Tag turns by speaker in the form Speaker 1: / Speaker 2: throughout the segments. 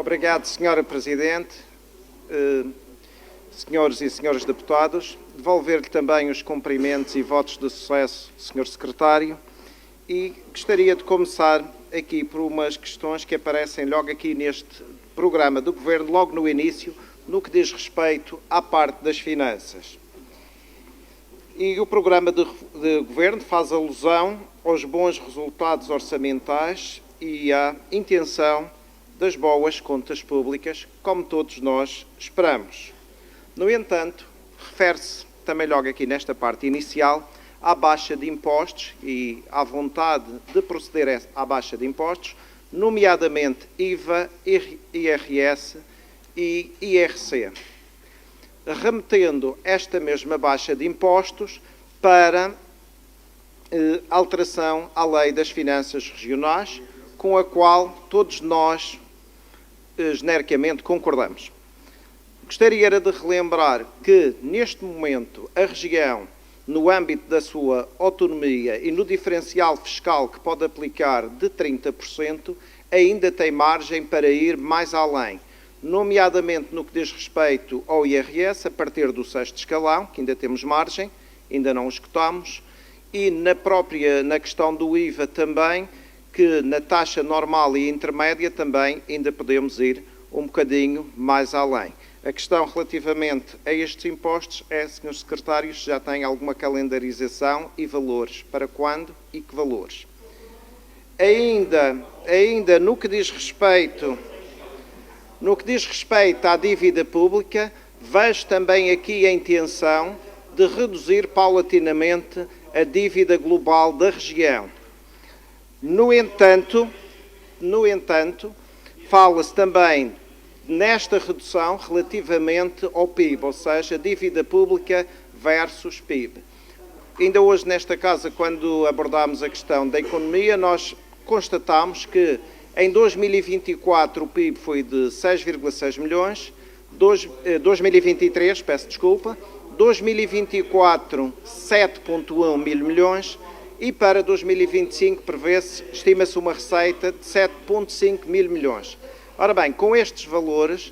Speaker 1: Obrigado, Sra. Presidente, senhores e senhoras deputados. Devolver-lhe também os cumprimentos e votos de sucesso, Sr. Secretário, e gostaria de começar aqui por umas questões que aparecem logo aqui neste programa do Governo, logo no início, no que diz respeito à parte das finanças. E o programa de Governo faz alusão aos bons resultados orçamentais e à intenção das boas contas públicas, como todos nós esperamos. No entanto, refere-se também logo aqui nesta parte inicial à baixa de impostos e à vontade de proceder à baixa de impostos, nomeadamente IVA, IRS e IRC, remetendo esta mesma baixa de impostos para alteração à Lei das Finanças Regionais, com a qual todos nós genericamente concordamos. Gostaria de relembrar que, neste momento, a região, no âmbito da sua autonomia e no diferencial fiscal que pode aplicar de 30%, ainda tem margem para ir mais além, nomeadamente no que diz respeito ao IRS, a partir do 6º escalão, que ainda temos margem, ainda não o escutamos, e na questão do IVA também, que na taxa normal e intermédia também ainda podemos ir um bocadinho mais além. A questão relativamente a estes impostos é, Sr. Secretário, se já tem alguma calendarização e valores, para quando e que valores. Ainda no que diz respeito à dívida pública, vejo também aqui a intenção de reduzir paulatinamente a dívida global da região. No entanto, fala-se também nesta redução relativamente ao PIB, ou seja, dívida pública versus PIB. Ainda hoje nesta casa, quando abordámos a questão da economia, nós constatámos que em 2024 o PIB foi de 6,6 milhões, 2023, peço desculpa, 2024 7,1 mil milhões e para 2025 prevê-se, estima-se uma receita de 7,5 mil milhões. Ora bem, com estes valores,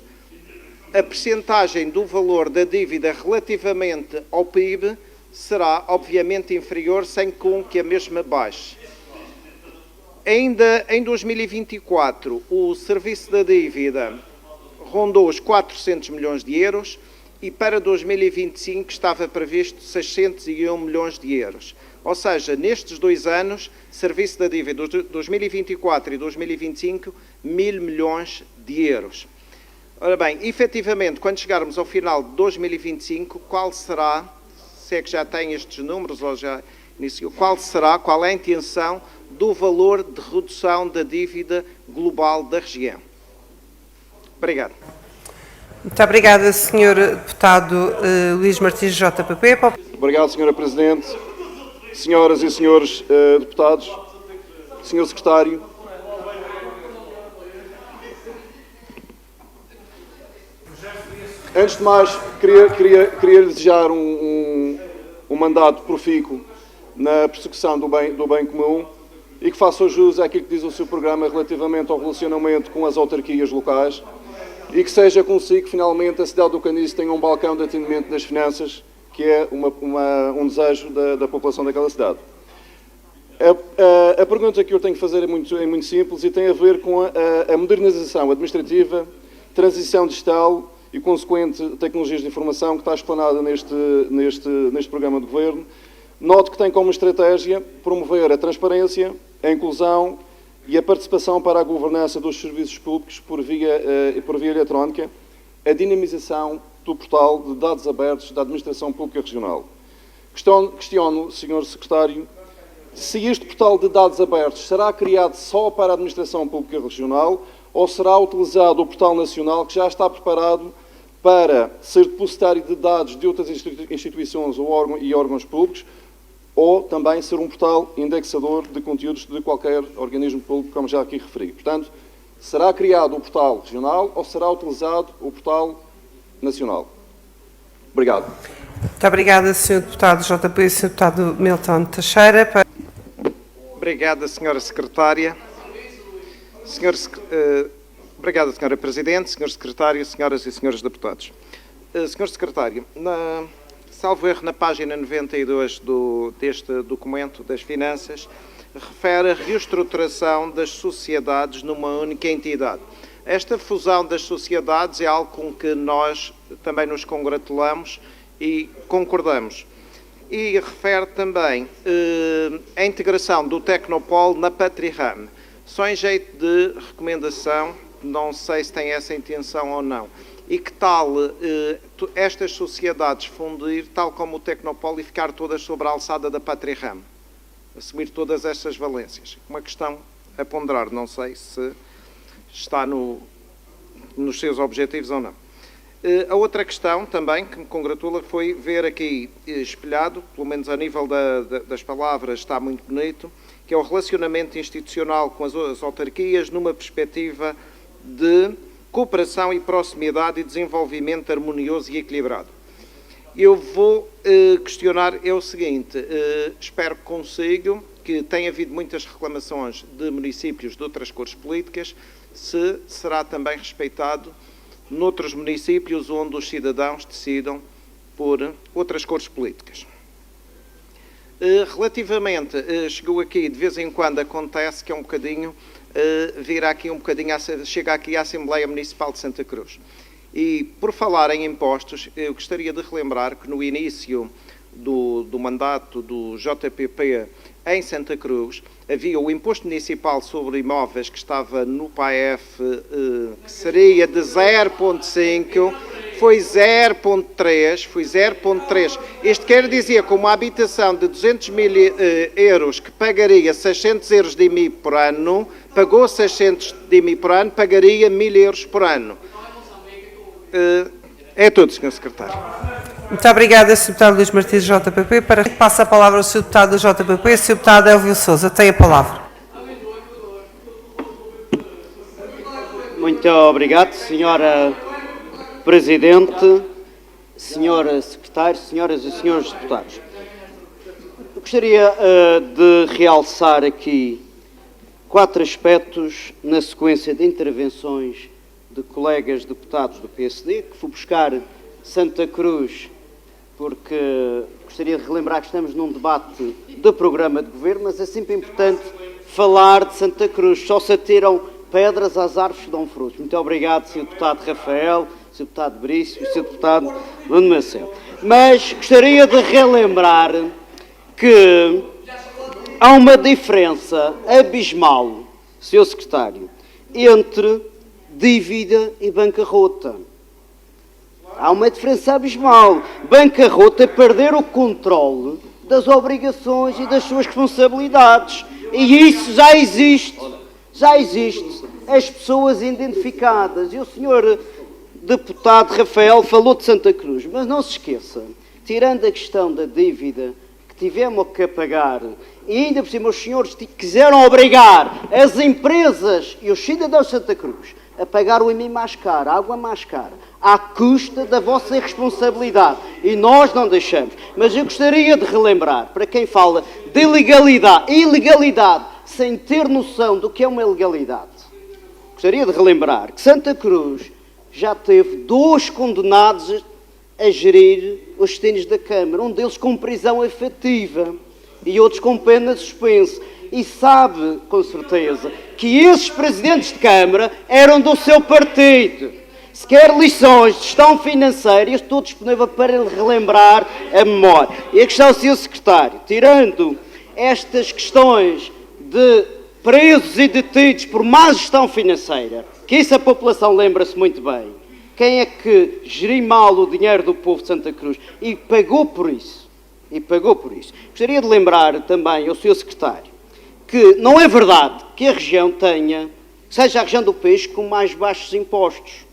Speaker 1: a percentagem do valor da dívida relativamente ao PIB será obviamente inferior, sem com que a mesma baixe. Ainda em 2024, o serviço da dívida rondou os 400 milhões de euros e para 2025 estava previsto 601 milhões de euros. Ou seja, nestes 2 anos, serviço da dívida de 2024 e 2025, 1.000 milhões de euros. Ora bem, efetivamente, quando chegarmos ao final de 2025, qual será, se é que já tem estes números ou já iniciou, qual é a intenção do valor de redução da dívida global da região? Obrigado.
Speaker 2: Muito obrigada, Sr. Deputado Luís Martins, JPP.
Speaker 3: Obrigado, Sra. Presidente. Senhoras e senhores deputados, Sr. Secretário, antes de mais, queria desejar um mandato profícuo na persecução do bem comum e que faça jus àquilo que diz o seu programa relativamente ao relacionamento com as autarquias locais e que seja consigo que, finalmente, a cidade do Caniço tenha um balcão de atendimento das finanças, que é um desejo da população daquela cidade. A pergunta que eu tenho que fazer é muito simples e tem a ver com a modernização administrativa, transição digital e consequente tecnologias de informação que está explanada neste programa de Governo. Note que tem como estratégia promover a transparência, a inclusão e a participação para a governança dos serviços públicos por via eletrónica, a dinamização do portal de dados abertos da Administração Pública Regional. Questiono, Sr. Secretário, se este portal de dados abertos será criado só para a Administração Pública Regional ou será utilizado o portal nacional que já está preparado para ser depositário de dados de outras instituições e órgãos públicos ou também ser um portal indexador de conteúdos de qualquer organismo público, como já aqui referi. Portanto, será criado o portal regional ou será utilizado o portal nacional? Obrigado.
Speaker 2: Muito obrigada, Sr. Deputado JP e Sr. Deputado Milton Teixeira.
Speaker 1: Obrigada, Sra. Secretária. Obrigado, Sra. Presidente, Sr. Secretário, Senhoras e Senhores Deputados. Sr. Secretário, salvo erro, na página 92 deste documento das Finanças, refere a reestruturação das sociedades numa única entidade. Esta fusão das sociedades é algo com que nós também nos congratulamos e concordamos. E refere também a integração do Tecnopol na Patrirram. Só em jeito de recomendação, não sei se tem essa intenção ou não. E que tal estas sociedades fundir, tal como o Tecnopol, e ficar todas sobre a alçada da Patrirram? Assumir todas estas valências. Uma questão a ponderar, não sei se está nos seus objetivos ou não. A outra questão também que me congratula foi ver aqui espelhado, pelo menos a nível das palavras está muito bonito, que é o relacionamento institucional com as autarquias numa perspectiva de cooperação e proximidade e desenvolvimento harmonioso e equilibrado. Eu vou questionar o seguinte, espero que consigo, que tem havido muitas reclamações de municípios de outras cores políticas, se será também respeitado noutros municípios onde os cidadãos decidam por outras cores políticas. Relativamente, chegou aqui, de vez em quando acontece que é um bocadinho, vira aqui um bocadinho, chega aqui à Assembleia Municipal de Santa Cruz. E, por falar em impostos, eu gostaria de relembrar que no início do mandato do JPP em Santa Cruz, havia o imposto municipal sobre imóveis que estava no PAEF, que seria de 0,5, foi 0,3. Isto quer dizer que uma habitação de 200 mil euros que pagaria 600 euros de IMI por ano, pagou 600 de IMI por ano, pagaria 1.000 euros por ano. É tudo, Sr. Secretário.
Speaker 2: Muito obrigada, Sr. Deputado Luís Martins, JPP. Para que passe a palavra ao Sr. Deputado do JPP, Sr. Deputado Elvio Sousa. Tem a palavra.
Speaker 4: Muito obrigado, Sra. Presidente, Sra. Secretário, Senhoras e Senhores Deputados. Eu gostaria de realçar aqui 4 aspectos na sequência de intervenções de colegas deputados do PSD, que fui buscar Santa Cruz, porque gostaria de relembrar que estamos num debate de programa de governo, mas é sempre importante falar de Santa Cruz. Só se atiram pedras às árvores que dão frutos. Muito obrigado, Sr. Deputado Rafael, Sr. Deputado Brício, Sr. Deputado Nuno Marcelo. Mas gostaria de relembrar que há uma diferença abismal, Sr. Secretário, entre dívida e bancarrota. Há uma diferença abismal. Bancarrota é perder o controle das obrigações e das suas responsabilidades. E isso já existe. Já existe. As pessoas identificadas. E o senhor deputado Rafael falou de Santa Cruz. Mas não se esqueça, tirando a questão da dívida que tivemos que pagar, e ainda por cima os senhores quiseram obrigar as empresas e os cidadãos de Santa Cruz a pagar o IMI mais caro, a água mais cara, à custa da vossa irresponsabilidade. E nós não deixamos. Mas eu gostaria de relembrar, para quem fala de ilegalidade, sem ter noção do que é uma ilegalidade, gostaria de relembrar que Santa Cruz já teve 2 condenados a gerir os destinos da Câmara, um deles com prisão efetiva e outros com pena de suspenso. E sabe, com certeza, que esses presidentes de Câmara eram do seu partido. Se quer lições de gestão financeira, eu estou disponível para lhe relembrar a memória. E a questão, Sr. Secretário, tirando estas questões de presos e detidos por má gestão financeira, que isso a população lembra-se muito bem, quem é que geriu mal o dinheiro do povo de Santa Cruz e pagou por isso? Gostaria de lembrar também ao Sr. Secretário que não é verdade que a região seja a região do país com mais baixos impostos.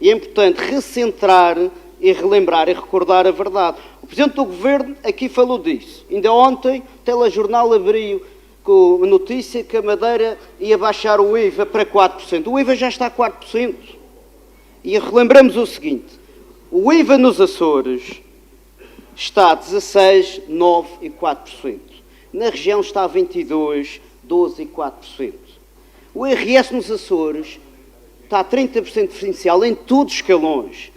Speaker 4: E é importante recentrar e relembrar e recordar a verdade. O Presidente do Governo aqui falou disso. Ainda ontem, o telejornal abriu com a notícia que a Madeira ia baixar o IVA para 4%. O IVA já está a 4%. E relembramos o seguinte, o IVA nos Açores está a 16%, 9% e 4%. Na região está a 22%, 12% e 4%. O IRS nos Açores está a 30% diferencial em todos os escalões.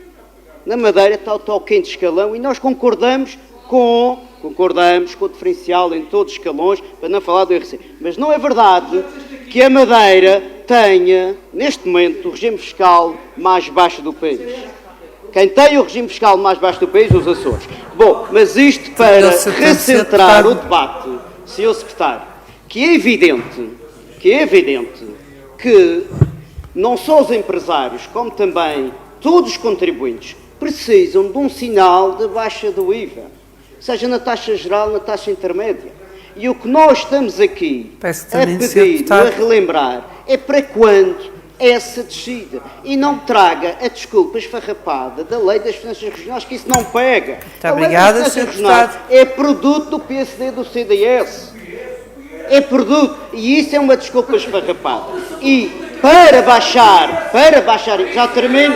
Speaker 4: Na Madeira está ao quinto escalão e nós concordamos com o diferencial em todos os escalões, para não falar do IRC. Mas não é verdade que a Madeira tenha, neste momento, o regime fiscal mais baixo do país. Quem tem o regime fiscal mais baixo do país, os Açores. Bom, mas isto para recentrar o debate, Sr. Secretário, que é evidente que não só os empresários, como também todos os contribuintes, precisam de um sinal de baixa do IVA, seja na taxa geral, na taxa intermédia. E o que nós estamos aqui a pedir, a relembrar, é para quando essa descida. E não traga a desculpa esfarrapada da Lei das Finanças Regionais, que isso não pega.
Speaker 2: Muito obrigada, Sr. Deputado.
Speaker 4: É produto do PSD, do CDS. É produto. E isso é uma desculpa esfarrapada. E para baixar, já termino,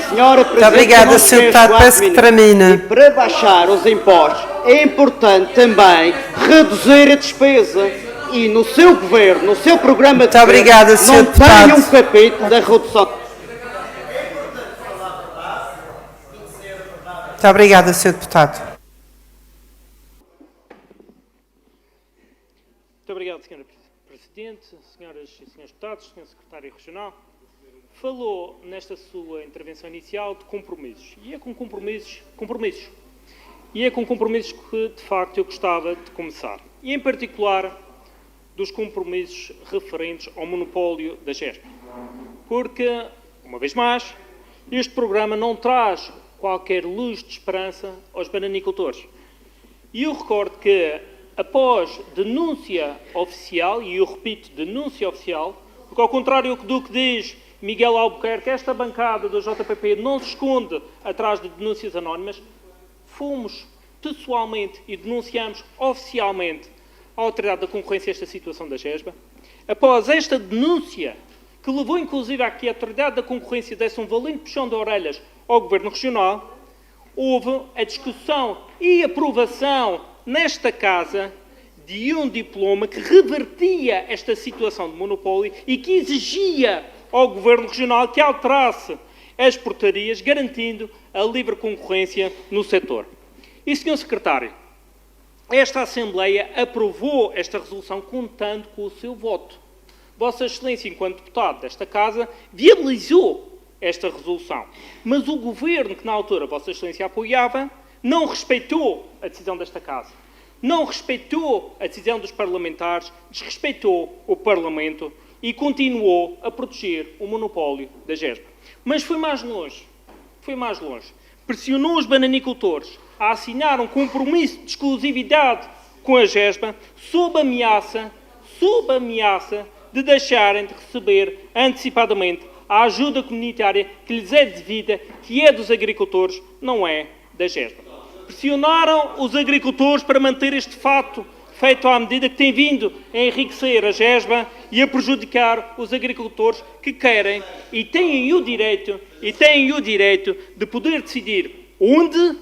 Speaker 4: Senhora Presidente.
Speaker 2: Muito obrigada, Sr. Deputado. Peço que termine.
Speaker 4: E para baixar os impostos, é importante também reduzir a despesa. E no seu governo, no seu programa de governo, não tem um capítulo da redução.
Speaker 2: Muito obrigada, Sr. Deputado.
Speaker 5: Muito obrigado, Sra. Presidente, senhoras e senhores deputados, Sr. Secretário Regional. Falou nesta sua intervenção inicial de compromissos. E é com compromissos. E é com compromissos que, de facto, eu gostava de começar. E, em particular, dos compromissos referentes ao monopólio da GESP. Porque, uma vez mais, este programa não traz qualquer luz de esperança aos bananicultores. E eu recordo que, após denúncia oficial, e eu repito, denúncia oficial, porque ao contrário do que diz Miguel Albuquerque, esta bancada do JPP não se esconde atrás de denúncias anónimas, fomos pessoalmente e denunciamos oficialmente à Autoridade da Concorrência esta situação da GESBA. Após esta denúncia, que levou inclusive a que a Autoridade da Concorrência desse um valente puxão de orelhas ao Governo Regional, houve a discussão e aprovação nesta Casa de um diploma que revertia esta situação de monopólio e que exigia ao Governo Regional que alterasse as portarias, garantindo a livre concorrência no setor. E, Sr. Secretário, esta Assembleia aprovou esta resolução contando com o seu voto. Vossa Excelência, enquanto deputado desta Casa, viabilizou esta resolução. Mas o Governo, que na altura Vossa Excelência apoiava, não respeitou a decisão desta Casa. Não respeitou a decisão dos parlamentares, desrespeitou o Parlamento e continuou a proteger o monopólio da GESB. Mas foi mais longe. Pressionou os bananicultores a assinar um compromisso de exclusividade com a GESB sob ameaça de deixarem de receber antecipadamente a ajuda comunitária que lhes é devida, que é dos agricultores, não é da GESB. Pressionaram os agricultores para manter este fato feito à medida que tem vindo a enriquecer a GESB e a prejudicar os agricultores que querem e têm o direito de poder decidir onde,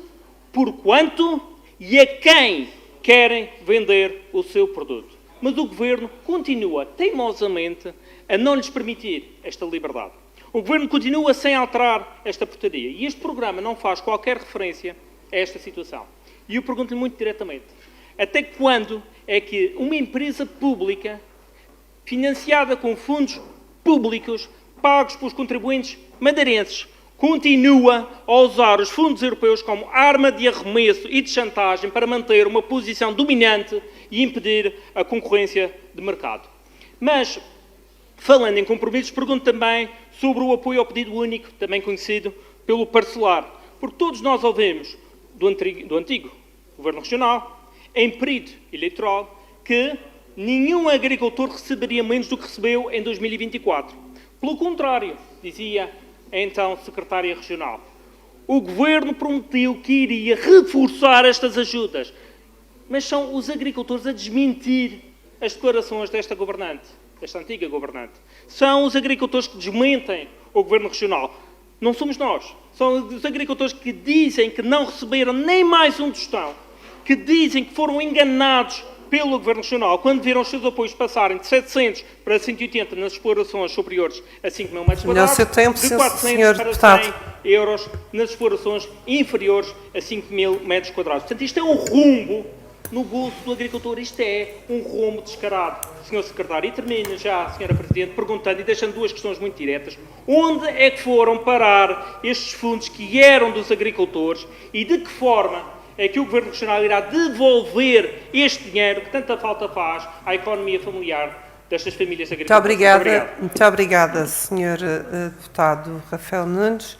Speaker 5: por quanto e a quem querem vender o seu produto. Mas o Governo continua teimosamente a não lhes permitir esta liberdade. O Governo continua sem alterar esta portaria e este programa não faz qualquer referência a esta situação. E eu pergunto-lhe muito diretamente, até quando é que uma empresa pública, financiada com fundos públicos, pagos pelos contribuintes madeirenses, continua a usar os fundos europeus como arma de arremesso e de chantagem para manter uma posição dominante e impedir a concorrência de mercado? Mas, falando em compromissos, pergunto também sobre o apoio ao pedido único, também conhecido pelo parcelar, porque todos nós ouvimos do antigo Governo Regional, em período eleitoral, que nenhum agricultor receberia menos do que recebeu em 2024. Pelo contrário, dizia a então Secretária Regional, o Governo prometeu que iria reforçar estas ajudas. Mas são os agricultores a desmentir as declarações desta governante, desta antiga governante. São os agricultores que desmentem o Governo Regional. Não somos nós. São os agricultores que dizem que não receberam nem mais um tostão, que dizem que foram enganados pelo Governo Regional, quando viram os seus apoios passarem de 700 para 180 nas explorações superiores a 5 mil metros quadrados,
Speaker 2: seu tempo,
Speaker 5: de
Speaker 2: senhor
Speaker 5: 400 para
Speaker 2: deputado.
Speaker 5: 100 euros nas explorações inferiores a 5 mil metros quadrados. Portanto, isto é um rumbo no bolso do agricultor. Isto é um rumo descarado, Sr. Secretário. E termino já, Sra. Presidente, perguntando e deixando duas questões muito diretas. Onde é que foram parar estes fundos que eram dos agricultores e de que forma é que o Governo Regional irá devolver este dinheiro que tanta falta faz à economia familiar destas famílias agrícolas?
Speaker 2: Muito obrigada, Sr. Deputado Rafael Nunes.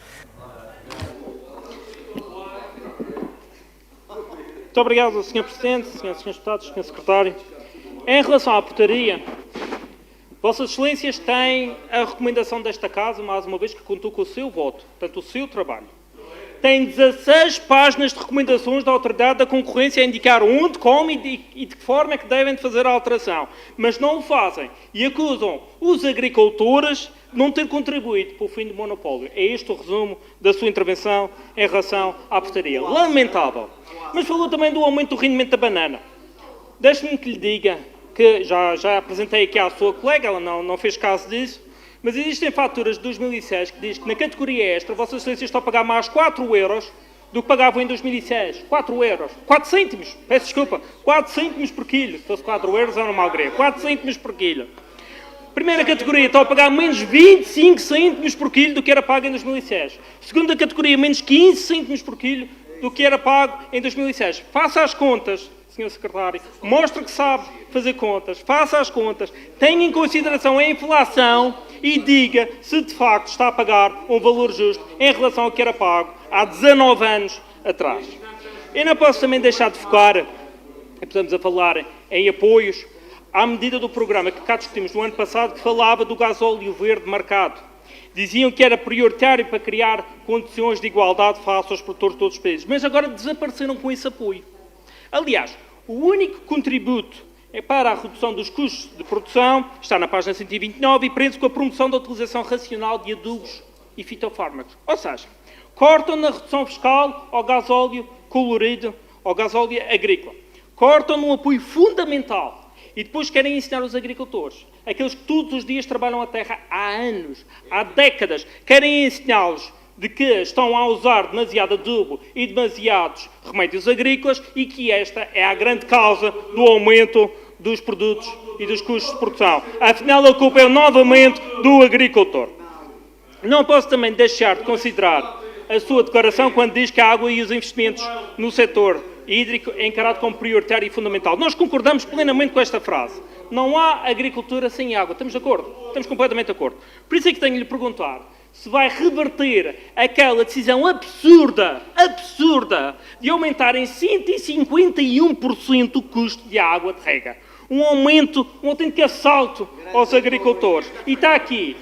Speaker 5: Muito obrigado, Sr. Presidente, Srs. Deputados, Sr. Secretário. Em relação à portaria, Vossas Excelências têm a recomendação desta Casa, mais uma vez, que contou com o seu voto, portanto, o seu trabalho. Tem 16 páginas de recomendações da Autoridade da Concorrência a indicar onde, como e de que forma é que devem fazer a alteração. Mas não o fazem e acusam os agricultores de não ter contribuído para o fim do monopólio. É este o resumo da sua intervenção em relação à portaria. Lamentável. Mas falou também do aumento do rendimento da banana. Deixe-me que lhe diga que já apresentei aqui à sua colega, ela não fez caso disso, mas existem faturas de 2006 que diz que na categoria extra Vossas Excelências estão a pagar mais 4 euros do que pagavam em 2006. 4 euros. 4 cêntimos. Peço desculpa. 4 cêntimos por quilho. Se fosse 4 euros era uma grego. 4 cêntimos por quilho. Primeira categoria estão a pagar menos 25 cêntimos por quilho do que era pago em 2006. Segunda categoria, menos 15 cêntimos por quilho do que era pago em 2006. Faça as contas, Sr. Secretário. Mostre que sabe fazer contas. Faça as contas. Tenha em consideração a inflação e diga se de facto está a pagar um valor justo em relação ao que era pago há 19 anos atrás. Eu não posso também deixar de focar, e estamos a falar em apoios, à medida do programa que cá discutimos no ano passado, que falava do gasóleo verde marcado. Diziam que era prioritário para criar condições de igualdade face aos produtores de todos os países, mas agora desapareceram com esse apoio. Aliás, o único contributo para a redução dos custos de produção está na página 129 e prende-se com a promoção da utilização racional de adubos e fitofármacos. Ou seja, cortam na redução fiscal ao gasóleo colorido, ao gasóleo agrícola. Cortam num apoio fundamental e depois querem ensinar os agricultores, aqueles que todos os dias trabalham a terra há anos, há décadas, querem ensiná-los de que estão a usar demasiado adubo e demasiados remédios agrícolas e que esta é a grande causa do aumento dos produtos e dos custos de produção. Afinal, a culpa é novamente do agricultor. Não posso também deixar de considerar a sua declaração quando diz que a água e os investimentos no setor hídrico é encarado como prioritário e fundamental. Nós concordamos plenamente com esta frase. Não há agricultura sem água. Estamos de acordo? Estamos completamente de acordo. Por isso é que tenho de lhe perguntar se vai reverter aquela decisão absurda, de aumentar em 151% o custo de água de rega. Um autêntico assalto aos agricultores. E está aqui,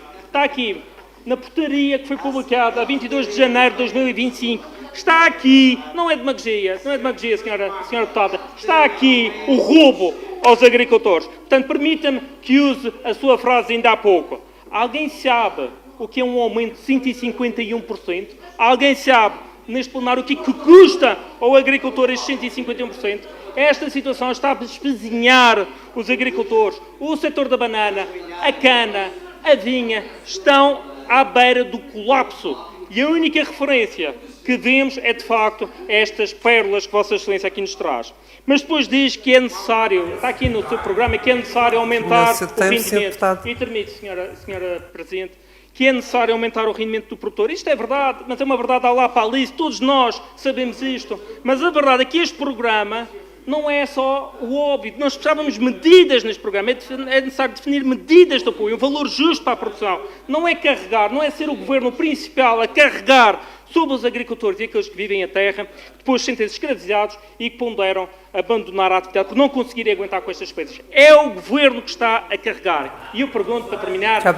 Speaker 5: na portaria que foi publicada a 22 de janeiro de 2025, está aqui, não é demagogia, senhora deputada, está aqui o roubo aos agricultores. Portanto, permita-me que use a sua frase ainda há pouco. Alguém sabe o que é um aumento de 151%? Alguém sabe, neste plenário, o que custa ao agricultor estes 151%? Esta situação está a espezinhar os agricultores. O setor da banana, a cana, a vinha, estão à beira do colapso. E a única referência que vemos é, de facto, estas pérolas que Vossa Excelência aqui nos traz. Mas depois diz que é necessário, está aqui no seu programa, que é necessário aumentar o rendimento. E termino, senhora Presidente, que é necessário aumentar o rendimento do produtor. Isto é verdade, mas é uma verdade à lá para ali, todos nós sabemos isto. Mas a verdade é que este programa não é só o óbvio. Nós precisávamos de medidas neste programa. É necessário definir medidas de apoio, um valor justo para a produção. Não é carregar, não é ser o governo principal a carregar sobre os agricultores e aqueles que vivem a terra, que depois sentem-se escravizados e que ponderam abandonar a atividade por não conseguirem aguentar com estas despesas. É o governo que está a carregar. E eu pergunto, para terminar, está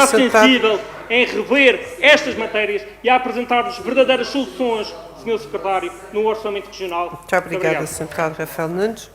Speaker 5: sensível em rever estas matérias e a apresentar-nos verdadeiras soluções, Sr. Secretário, no Orçamento Regional?
Speaker 2: Muito obrigada, Sr. Deputado Rafael Nunes.